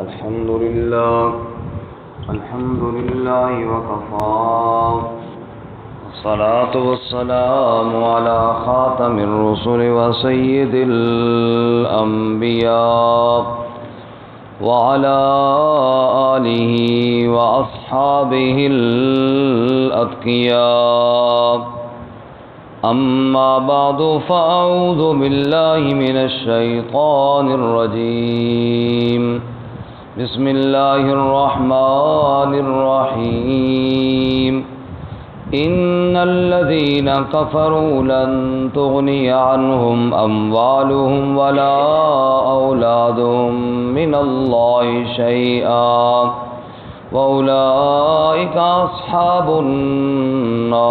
الحمد لله وكفى والصلاة والسلام على خاتم الرسل وسيد الأنبياء وعلى آله وأصحابه الأتقياء. أما بعد فأعوذ بالله من الشيطان الرجيم. بسم الله الرحمن الرحيم. إن الذين كفروا لن تغني عنهم أموالهم ولا أولادهم من الله شيئا وأولئك أصحاب النار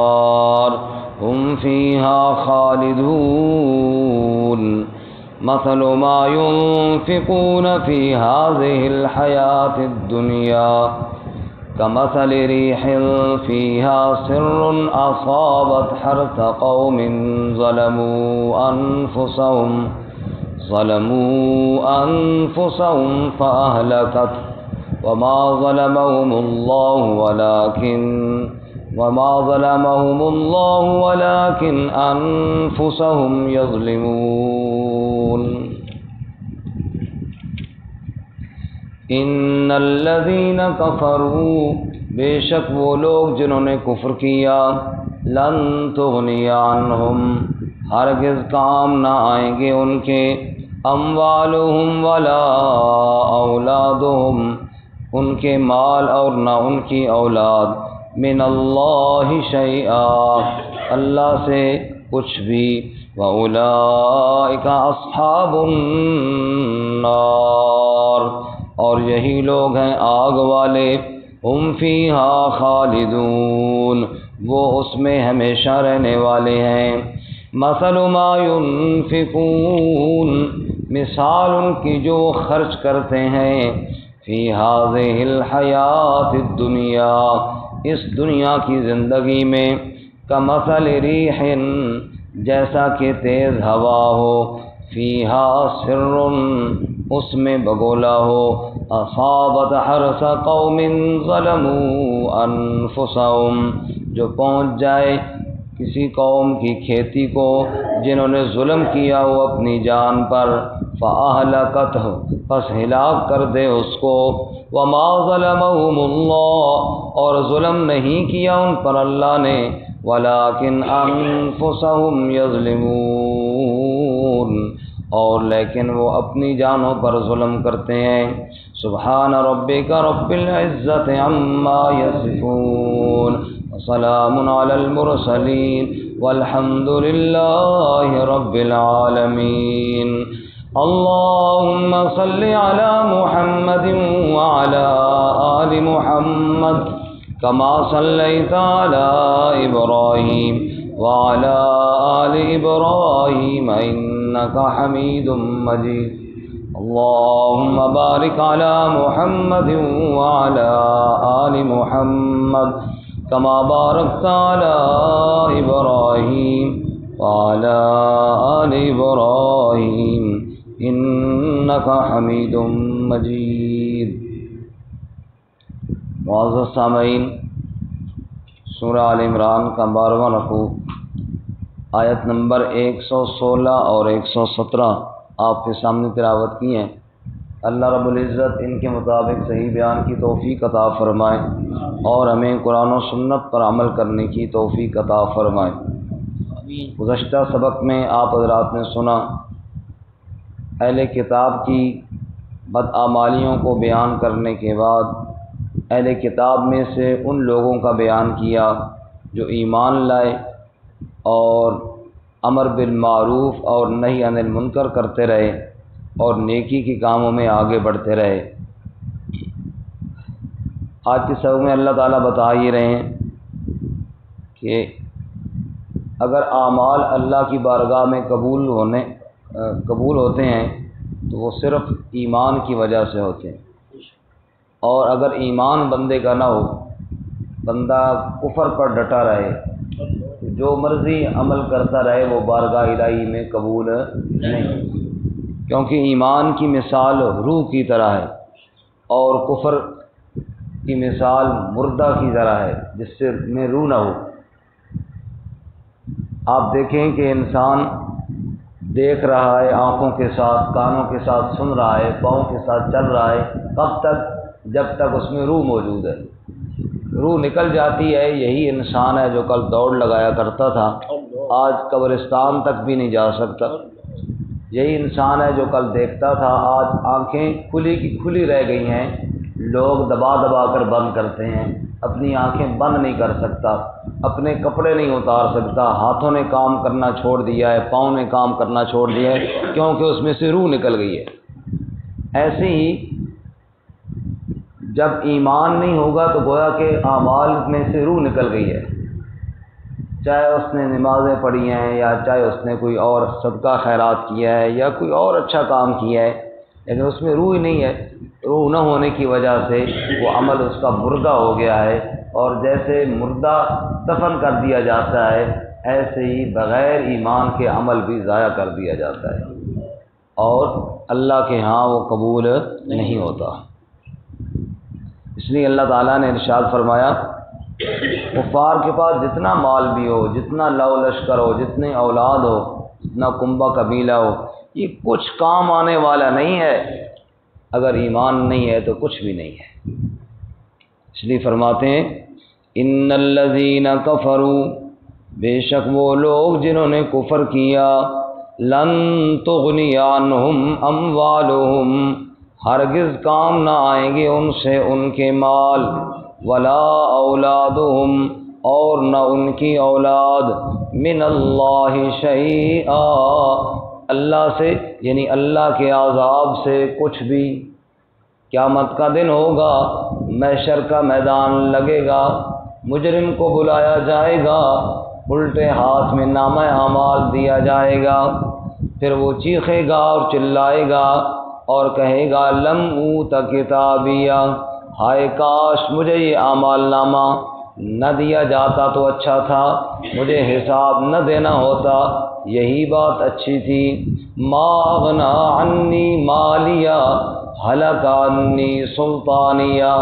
هم فيها خالدون. مثل ما ينفقون في هذه الحياة الدنيا كمثل ريح فيها سر أصابت حرث قوم ظلموا أنفسهم فأهلكت وما ظلمهم الله ولكن أنفسهم يظلمون. ان الذين كفروا، بے شک وہ لوگ جنہوں نے کفر کیا، لن تغنی عنہم، ہرگز کام نہ آئیں گے ان کے، اموالہم ولا اولادہم، ان کے مال اور نہ ان کی اولاد، من اللہ شیئا، اللہ سے کچھ بھی، وَأُولَئِكَ أَصْحَابُ النَّارِ، اور یہی لوگ ہیں آگ والے، ہم فیہا خالدون، وہ اس میں ہمیشہ رہنے والے ہیں. مثل ما ينفقون، مثال ان کی جو خرچ کرتے ہیں، فی هذه الحیات الدنیا، اس دنیا کی زندگی میں، کمثل ریح، جیسا کہ تیز ہوا ہو، فیہا سر، اس میں بگولا ہو، اصابت حرث قوم ظلموا انفسهم، جو پہنچ جائے کسی قوم کی کھیتی کو جنہوں نے ظلم کیا ہو اپنی جان پر، فأہلکتہ، پس ہلاک کر دے اس کو، وما ظلمهم اللہ، اور ظلم نہیں کیا ان پر اللہ نے، ولکن انفسهم یظلمون، اور لیکن وہ اپنی جانوں پر ظلم کرتے ہیں. سبحان ربک رب العزت عما یصفون وسلام علی المرسلین والحمد للہ رب العالمین. اللهم صل على محمد وعلى آل محمد كما صليت على إبراهيم وعلى آل إبراهيم إنك حميد مجيد. اللهم بارك على محمد وعلى آل محمد كما باركت على إبراهيم وعلى آل إبراهيم إنك حميد مجيد. معزز سامعین، سورہ آل عمران کا 12واں رکوع، آیت نمبر 116 اور 117 آپ کے سامنے تلاوت کی ہیں. اللہ رب العزت ان کے مطابق صحیح بیان کی توفیق عطا فرمائے اور ہمیں قرآن و سنت پر عمل کرنے کی توفیق عطا فرمائے. گزشتہ سبق میں آپ حضرات نے سنا اہل کتاب کی بدعمالیوں کو بیان کرنے کے بعد اہل کتاب میں سے ان لوگوں کا بیان کیا جو ایمان لائے اور امر بالمعروف اور نہی عن المنکر کرتے رہے اور نیکی کے کاموں میں آگے بڑھتے رہے. آج کے سبق میں اللہ تعالیٰ بتا ہی رہے ہیں کہ اگر اعمال اللہ کی بارگاہ میں قبول ہوتے ہیں تو وہ صرف ایمان کی وجہ سے ہوتے ہیں، اور اگر ایمان بندے کا نہ ہو، بندہ کفر پر ڈٹا رہے، جو مرضی عمل کرتا رہے، وہ بارگاہ الہی میں قبول نہیں، کیونکہ ایمان کی مثال روح کی طرح ہے اور کفر کی مثال مردہ کی طرح ہے جس سے میں روح نہ ہو۔ آپ دیکھیں کہ انسان دیکھ رہا ہے آنکھوں کے ساتھ، کانوں کے ساتھ سن رہا ہے، پاؤں کے ساتھ چل رہا ہے، کب تک؟ جب تک اس میں روح موجود ہے۔ روح نکل جاتی ہے، یہی انسان ہے جو کل دوڑ لگایا کرتا تھا، آج قبرستان تک بھی نہیں جا سکتا۔ یہی انسان ہے جو کل دیکھتا تھا، آج آنکھیں کھلی کی کھلی رہ گئی ہیں، لوگ دبا دبا کر بند کرتے ہیں، اپنی آنکھیں بند نہیں کر سکتا، اپنے کپڑے نہیں اتار سکتا، ہاتھوں نے کام کرنا چھوڑ دیا ہے، پاؤں نے کام کرنا چھوڑ دیا ہے، کیونکہ اس میں سے روح نکل گئی ہے۔ ایسے ہی جب ایمان نہیں ہوگا تو گویا کہ اعمال میں سے روح نکل گئی ہے، چاہے اس نے نمازیں پڑھی ہیں یا چاہے اس نے کوئی اور صدقہ خیرات کیا ہے یا کوئی اور اچھا کام کیا ہے، لیکن اس میں روح ہی نہیں ہے۔ روح نہ ہونے کی وجہ سے وہ عمل اس کا مردہ ہو گیا ہے، اور جیسے مردہ دفن کر دیا جاتا ہے ایسے ہی بغیر ایمان کے عمل بھی ضائع کر دیا جاتا ہے، اور اللہ کے ہاں وہ قبول نہیں ہوتا۔ اس لیے اللہ تعالیٰ نے ارشاد فرمایا کفار کے پاس جتنا مال بھی ہو، جتنا لو لشکر ہو، جتنے اولاد ہو، جتنا کنبہ قبیلہ ہو، یہ کچھ کام آنے والا نہیں ہے، اگر ایمان نہیں ہے تو کچھ بھی نہیں ہے۔ اس لیے فرماتے ہیں ان الذین کفروا، بے شک وہ لوگ جنہوں نے کفر کیا، لن تغنی عنہم اموالہم، ہرگز کام نہ آئیں گے ان سے ان کے مال، ولا اولادہم، اور نہ ان کی اولاد، من اللہ شیئا، اللہ سے یعنی اللہ کے عذاب سے کچھ بھی۔ قیامت کا دن ہوگا، محشر کا میدان لگے گا، مجرم کو بلایا جائے گا، الٹے ہاتھ میں نامہ اعمال دیا جائے گا، پھر وہ چیخے گا اور چلائے گا اور کہے گا لم اوت کتابیہ، ہائے کاش مجھے یہ اعمال نامہ نہ دیا جاتا تو اچھا تھا، مجھے حساب نہ دینا ہوتا، یہی بات اچھی تھی۔ ما اغنی عنی مالیہ ہلک عنی سلطانیہ،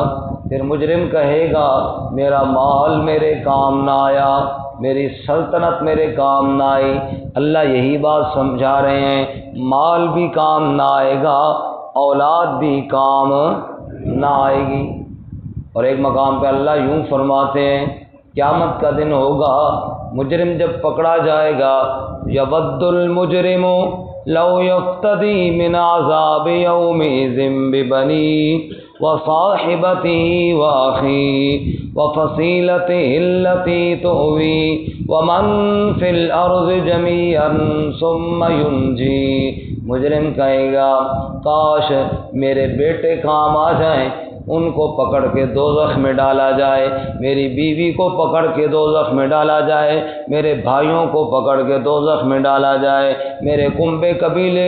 پھر مجرم کہے گا میرا مال میرے کام نہ آیا، میری سلطنت میرے کام نہ آئی۔ اللہ یہی بات سمجھا رہے ہیں، مال بھی کام نہ آئے گا، اولاد بھی کام نہ آئے گی۔ اور ایک مقام پہ اللہ یوں فرماتے ہیں قیامت کا دن ہوگا، مجرم جب پکڑا جائے گا، یود المجرم لو یفتدی من عذاب یومئذ ببنیہ وصاحبتہ واخیہ وفصیلتہ التی تؤویہ ومن فی الارض جمیعا ثم ینجیہ۔ مجرم کہے گا کاش میرے بیٹے کام آ جائیں، ان کو پکڑ کے دوزخ میں ڈالا جائے، میری بیوی کو پکڑ کے دوزخ میں ڈالا جائے، میرے بھائیوں کو پکڑ کے دوزخ میں ڈالا جائے، میرے کنبے قبیلے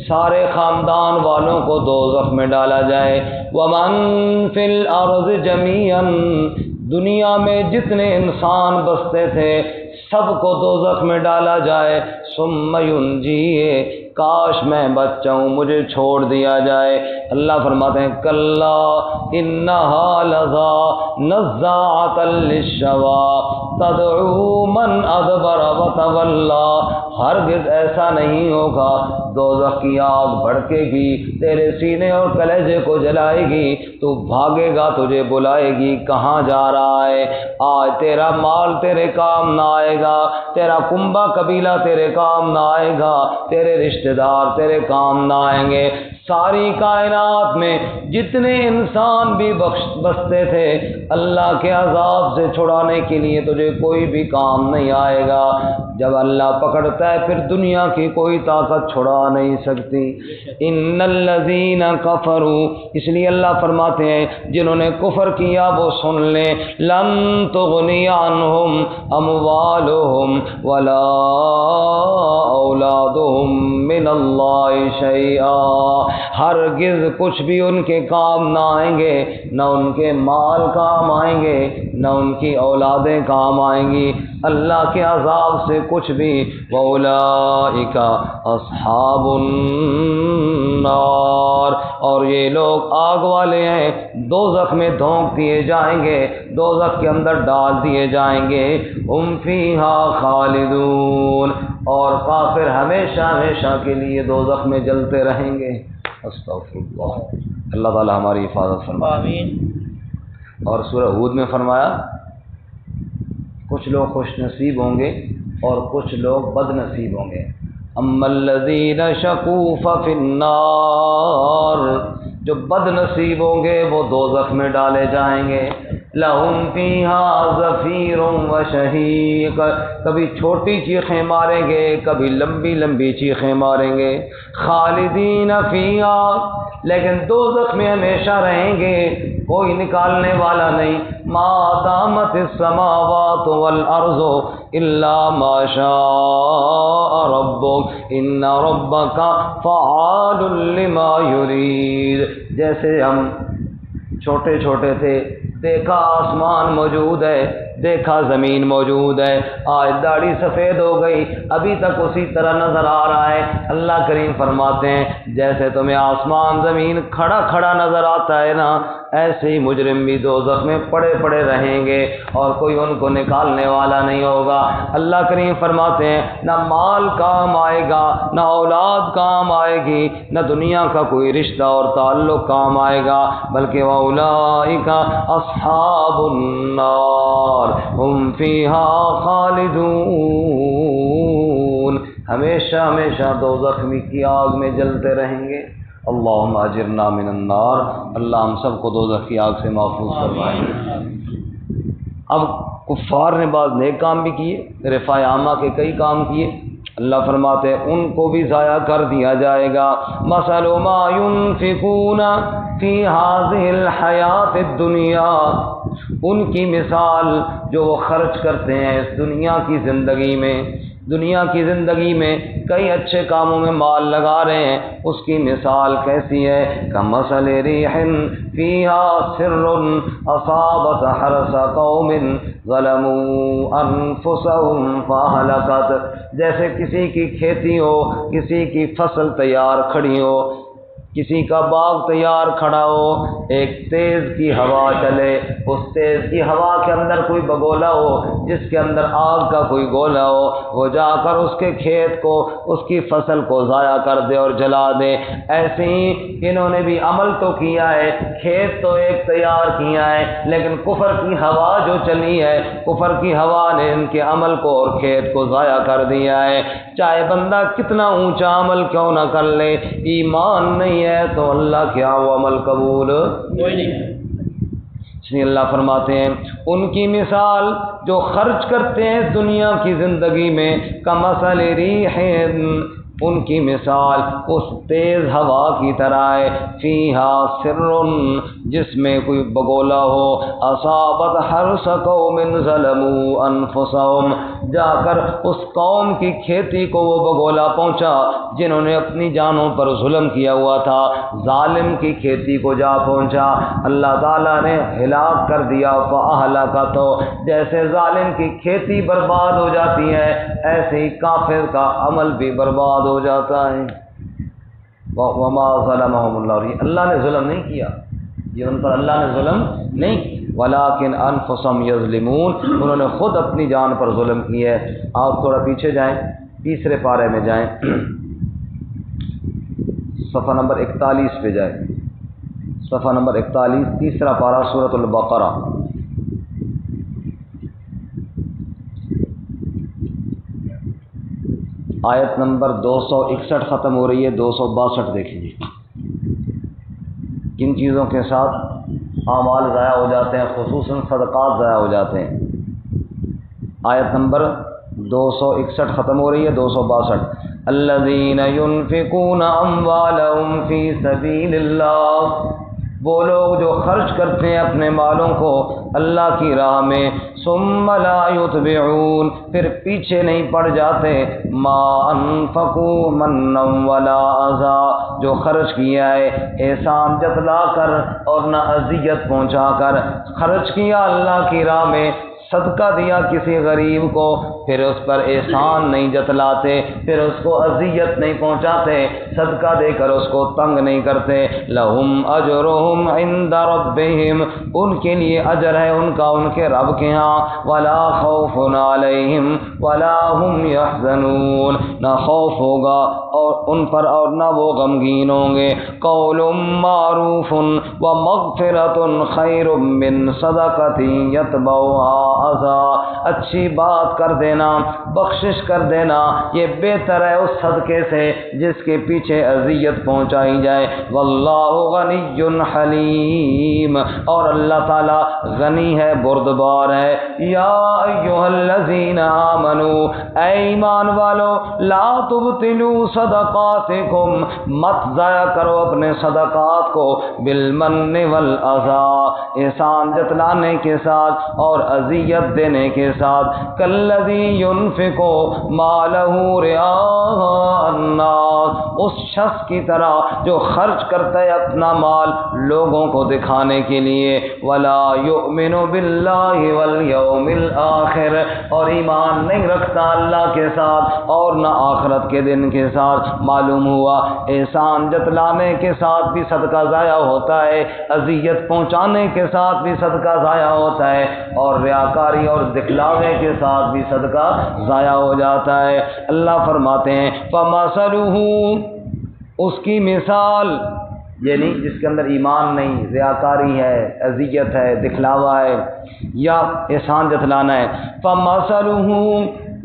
سارے خاندان والوں کو دوزخ میں ڈالا جائے۔ ومن فی الارض جمیعا، دنیا میں جتنے انسان بستے تھے سب کو دوزخ میں ڈالا جائے، ثم ینجیہ، کاش میں بچ جاؤں، مجھے چھوڑ دیا جائے۔ اللہ فرماتے ہیں کلا انہا لظی نزاعۃ للشویٰ تدعو من ادبر وتولی، ہرگز ایسا نہیں ہوگا، دوزخ کی آگ بھڑکے گی، تیرے سینے اور کلیجے کو جلائے گی، تو بھاگے گا، تجھے بلائے گی کہاں جا رہا ہے، آج تیرا مال تیرے کام نہ آئے گا، تیرا کنبہ قبیلہ تیرے کام نہ آئے گا، تیرے رشتہ دار تیرے کام نہ آئیں گے۔ ساری کائنات میں جتنے انسان بھی بستے تھے اللہ کے عذاب سے چھڑانے کے لیے تجھے کوئی بھی کام نہیں آئے گا، جب اللہ پکڑتا ہے پھر دنیا کی کوئی طاقت چھڑا نہیں سکتی۔ ان الذین کفروا، اس لیے اللہ فرماتے ہیں جنہوں نے کفر کیا وہ سن لیں، لن تغنی عنہم اموالہم ولا اولادہم من اللہ شیئا، ہرگز کچھ بھی ان کے کام نہ آئیں گے، نہ ان کے مال کام آئیں گے، نہ ان کی اولادیں کام آئیں گی، اللہ کے عذاب سے کچھ بھی، وَأُولَٰئِكَ أَصْحَابُ النَّارِ، اور یہ لوگ آگ والے ہیں، دوزخ میں دھونک دیے جائیں گے، دوزخ کے اندر ڈال دیے جائیں گے، ہم فیہا خالدون، اور کافر ہمیشہ ہمیشہ کے لیے دوزخ میں جلتے رہیں گے۔ استغفر اللہ، اللہ تعالی ہماری حفاظت فرمائے، آمین۔ اور سورہ ہود میں فرمایا کچھ لوگ خوش نصیب ہوں گے اور کچھ لوگ بد نصیب ہوں گے۔ اما الذین شقوا ففی النار، جو بد نصیب ہوں گے وہ دوزخ میں ڈالے جائیں گے۔ لہم فیہا زفیر و شہیق، کبھی چھوٹی چیخیں ماریں گے، کبھی لمبی لمبی چیخیں ماریں گے۔ خالدین فیہا، لیکن دوزخ میں ہمیشہ رہیں گے، کوئی نکالنے والا نہیں۔ ما دامت السماوات والارض الا ما شاء ربک ان ربک فعال لما یرید، جیسے ہم چھوٹے چھوٹے تھے دیکھا آسمان موجود ہے، دیکھا زمین موجود ہے، آج داڑھی سفید ہو گئی، ابھی تک اسی طرح نظر آ رہا ہے۔ اللہ کریم فرماتے ہیں جیسے تمہیں آسمان زمین کھڑا کھڑا نظر آتا ہے نا، ایسے ہی مجرم بھی دوزخ میں پڑے پڑے رہیں گے اور کوئی ان کو نکالنے والا نہیں ہوگا۔ اللہ کریم فرماتے ہیں نہ مال کام آئے گا، نہ اولاد کام آئے گی، نہ دنیا کا کوئی رشتہ اور تعلق کام آئے گا، بلکہ وَأُولَٰئِكَ أَصْحَابُ النَّارِ ہم فیہا خالدون، ہمیشہ ہمیشہ دوزخ کی آگ میں جلتے رہیں گے۔ اللہم اجرنا من النار، اللہ ہم سب کو دوزخ کی آگ سے محفوظ فرمائے۔ اب کفار نے بعض نیک کام بھی کیے، رفاع عامہ کے کئی کام کیے، اللہ فرماتے ہیں ان کو بھی ضائع کر دیا جائے گا۔ مثل ما ينفقون فی هذه الحیات الدنیا، ان کی مثال جو وہ خرچ کرتے ہیں اس دنیا کی زندگی میں، دنیا کی زندگی میں کئی اچھے کاموں میں مال لگا رہے ہیں، اس کی مثال کیسی ہے؟ کمثل ریح فیہا سر اصابت حرث قوم ظلموا انفسهم فاہلکت، جیسے کسی کی کھیتی ہو، کسی کی فصل تیار کھڑی ہو، کسی کا باغ تیار کھڑا ہو، ایک تیز کی ہوا چلے، اس تیز کی ہوا کے اندر کوئی بگولا ہو جس کے اندر آگ کا کوئی گولا ہو، وہ جا کر اس کے کھیت کو، اس کی فصل کو ضائع کر دے اور جلا دے۔ ایسے ہی انہوں نے بھی عمل تو کیا ہے، کھیت تو ایک تیار کیا ہے، لیکن کفر کی ہوا جو چلی ہے، کفر کی ہوا نے ان کے عمل کو اور کھیت کو ضائع کر دیا ہے۔ چاہے بندہ کتنا اونچا عمل کیوں نہ کر لے، ایمان نہیں ہے تو اللہ کیا وہ عمل قبول کوئی نہیں ہے۔ اس لیے اللہ فرماتے ہیں ان کی مثال جو خرچ کرتے ہیں دنیا کی زندگی میں، کمثل ریح، ان کی مثال اس تیز ہوا کی طرح ہے، فیہا سر، جس میں کوئی بگولا ہو، اصابت حرث قوم ظلموا انفسهم، جا کر اس قوم کی کھیتی کو وہ بگولا پہنچا جنہوں نے اپنی جانوں پر ظلم کیا ہوا تھا، ظالم کی کھیتی کو جا پہنچا، اللہ تعالیٰ نے ہلاک کر دیا۔ فاہلکت، جیسے ظالم کی کھیتی برباد ہو جاتی ہے ایسے ہی کافر کا عمل بھی برباد ہو جاتا ہے۔ وما ظلمهم اللہ، اللہ نے ظلم نہیں کیا، یہ ان پر اللہ نے ظلم نہیں کیا، ولیکن انفسهم یظلمون، انہوں نے خود اپنی جان پر ظلم کی ہے۔ آپ تھوڑا پیچھے جائیں، تیسرے پارے میں جائیں، صفحہ نمبر 41 پہ جائیں، صفحہ نمبر 41، تیسرا پارہ سورۃ البقرہ، آیت نمبر 261 ختم ہو رہی ہے، 262 دیکھ لیجیے۔ کن چیزوں کے ساتھ اعمال ضائع ہو جاتے ہیں، خصوصاً صدقات ضائع ہو جاتے ہیں۔ آیت نمبر 261 ختم ہو رہی ہے، 262۔ الذین ينفقون اموالهم فی سبیل اللہ، وہ لوگ جو خرچ کرتے ہیں اپنے مالوں کو اللہ کی راہ میں، ثم لا یتبعون، پھر پیچھے نہیں پڑ جاتے، ما انفقوا منا ولا اذى، جو خرچ کیا ہے احسان جتلا کر اور نہ اذیت پہنچا کر، خرچ کیا اللہ کی راہ میں، صدقہ دیا کسی غریب کو، پھر اس پر احسان نہیں جتلاتے، پھر اس کو اذیت نہیں پہنچاتے، صدقہ دے کر اس کو تنگ نہیں کرتے، لہم اجرہم عند ربہم، ان کے لیے اجر ہے ان کا ان کے رب کے ہاں، ولا خوف علیہم ولا هم یحزنون، نہ خوف ہوگا اور ان پر اور نہ وہ غمگین ہوں گے۔ قول معروف ومغفرۃ خیر من صدقۃ یتبعها اذى، اچھی بات کر دینا، بخشش کر دینا، یہ بہتر ہے اس صدقے سے جس کے پیچھے اذیت پہنچائی جائے۔ واللہ غنی حلیم، اور اللہ تعالی غنی ہے، بردبار ہے۔ یا ایھا الذین آمنوا، اے ایمان والو، لا تبطلوا صدقاتکم، مت ضائع کرو اپنے صدقات کو، بالمن والاذی، احسان جتلانے کے ساتھ اور اذیت دینے کے ساتھ، کالذی ينفق مالہ رئاء الناس، اس شخص کی طرح جو خرچ کرتا ہے اپنا مال لوگوں کو دکھانے کے لیے، ولا یؤمن باللہ والیوم الآخر، اور ایمان نہیں رکھتا اللہ کے ساتھ اور نہ آخرت کے دن کے ساتھ۔ معلوم ہوا احسان جتلانے کے ساتھ بھی صدقہ ضائع ہوتا ہے، اذیت پہنچانے کے ساتھ بھی صدقہ ضائع ہوتا ہے، اور ریاکاری اور دکھلاوے کے ساتھ بھی صدقہ ضائع ہو جاتا ہے۔ اللہ فرماتے ہیں فَمَثَلُهُ، اس کی مثال، یعنی جس کے اندر ایمان نہیں، ریاکاری ہے، اذیت ہے، دکھلاوا ہے یا احسان جتلانا ہے، فَمَثَلُهُ،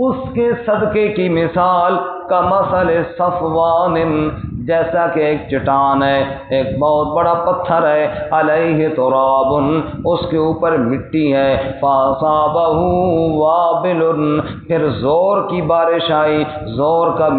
اس کے صدقے کی مثال، کَمَثَلِ صَفْوَانٍ، جیسا کہ ایک چٹان ہے، ایک بہت بڑا پتھر ہے، علیہ تراب، اس کے اوپر مٹی ہے، فَأَصَابَهُ وَابِلٌ، پھر زور کی بارش آئی، زور کا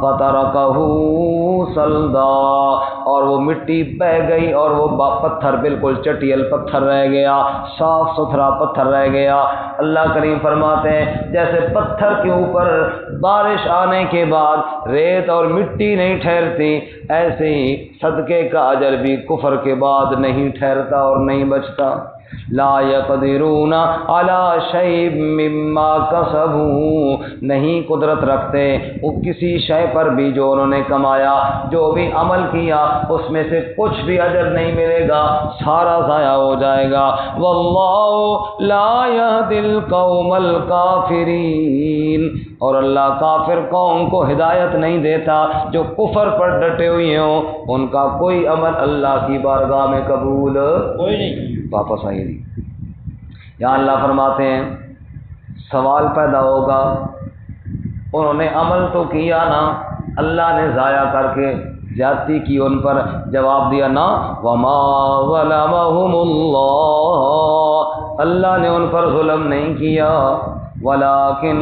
فَتَرَكَهُ صَلْدًا، اور وہ مٹی بہہ گئی اور وہ پتھر بالکل چٹیل پتھر رہ گیا، صاف ستھرا پتھر رہ گیا۔ اللہ کریم فرماتے ہیں جیسے پتھر کے اوپر بارش آنے کے بعد ریت اور مٹی نہیں ٹھہرتی، ایسے ہی صدقے کا اجر بھی کفر کے بعد نہیں ٹھہرتا اور نہیں بچتا۔ لا یقدرون علی شیء مما کسبوا، نہیں قدرت رکھتے وہ کسی شے پر بھی جو انہوں نے کمایا، جو بھی عمل کیا اس میں سے کچھ بھی اجر نہیں ملے گا، سارا ضائع ہو جائے گا۔ واللہ لا یہدی القوم الکافرین، اور اللہ کافر قوم کو ہدایت نہیں دیتا، جو کفر پر ڈٹے ہوئے ہوں ان کا کوئی عمل اللہ کی بارگاہ میں قبول کوئی نہیں۔ واپس آئیے جی، یہاں اللہ فرماتے ہیں سوال پیدا ہوگا، انہوں نے عمل تو کیا نا، اللہ نے ضائع کر کے زیادتی کی ان پر، جواب دیا نا، وما ظلمهم اللہ، اللہ نے ان پر ظلم نہیں کیا، ولیکن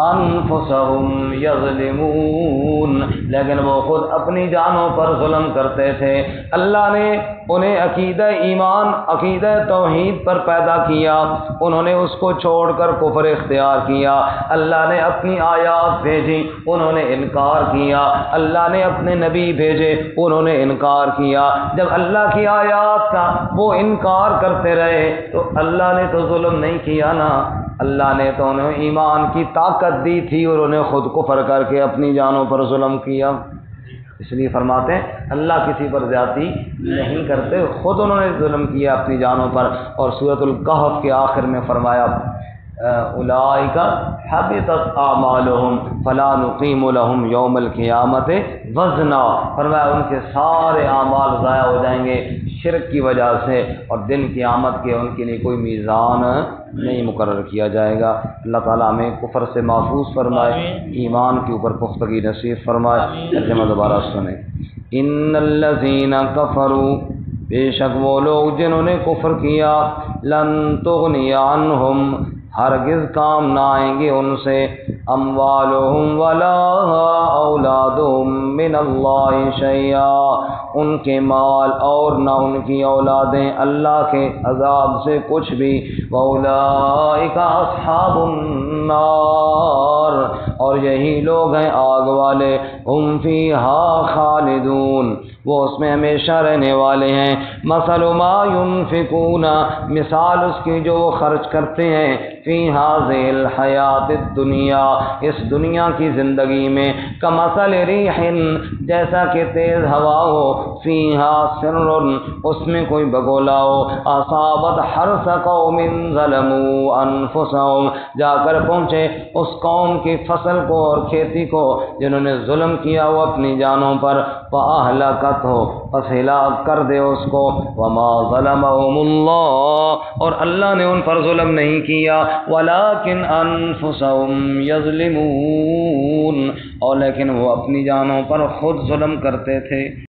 انفسهم یظلمون، لیکن وہ خود اپنی جانوں پر ظلم کرتے تھے۔ اللہ نے انہیں عقیدہ ایمان، عقیدہ توحید پر پیدا کیا، انہوں نے اس کو چھوڑ کر کفر اختیار کیا۔ اللہ نے اپنی آیات بھیجی، انہوں نے انکار کیا۔ اللہ نے اپنے نبی بھیجے، انہوں نے انکار کیا۔ جب اللہ کی آیات کا وہ انکار کرتے رہے تو اللہ نے تو ظلم نہیں کیا نا، اللہ نے تو انہیں ایمان کی طاقت دی تھی اور انہیں خود کفر کر کے اپنی جانوں پر ظلم کیا۔ اس لیے فرماتے ہیں اللہ کسی پر زیادتی نہیں کرتے، خود انہوں نے ظلم کیا اپنی جانوں پر۔ اور سورۃ الکہف کے آخر میں فرمایا اولئک حبطت اعمالهم فلا نقیم لهم یوم القیامت وزنا، فرمایا ان کے سارے اعمال ضائع ہو جائیں گے شرک کی وجہ سے، اور دن قیامت کے ان کے لیے کوئی میزان نہیں مقرر کیا جائے گا۔ اللہ تعالیٰ ہمیں کفر سے محفوظ فرمائے، ایمان کے اوپر پختگی نصیب فرمائے۔ ترجمہ دوبارہ سنیں، ان الذین کفروا، بے شک وہ لوگ جنہوں نے کفر کیا، لن تغنی عنہم، ہرگز کام نہ آئیں گے ان سے، اموالہم ولا اولادہم من اللہ شیئا، ان کے مال اور نہ ان کی اولادیں اللہ کے عذاب سے کچھ بھی، وَأُولَئِكَ أَصْحَابُ النَّارِ، اور یہی لوگ ہیں آگ والے، ہم فیہا خالدون، وہ اس میں ہمیشہ رہنے والے ہیں۔ مثل ما ينفقون، مثال اس کی جو وہ خرچ کرتے ہیں، فی هذه الحیات الدنیا، اس دنیا کی زندگی میں، کمثل ریح، جیسا کہ تیز ہوا ہو، فیہا سر، اس میں کوئی بگولا ہو، اصابت حرث قوم ظلموا انفسهم، جا کر پہنچے اس قوم کی فصل کو اور کھیتی کو جنہوں نے ظلم کیا وہ اپنی جانوں پر، فَأَهْلَكَتْهُ، پس ہلاک کر دے اس کو، وَمَا ظَلَمَهُمُ اللَّهُ، اور اللہ نے ان پر ظلم نہیں کیا، وَلَكِنْ أَنفُسَهُمْ يَظْلِمُونَ، اور لیکن وہ اپنی جانوں پر خود ظلم کرتے تھے۔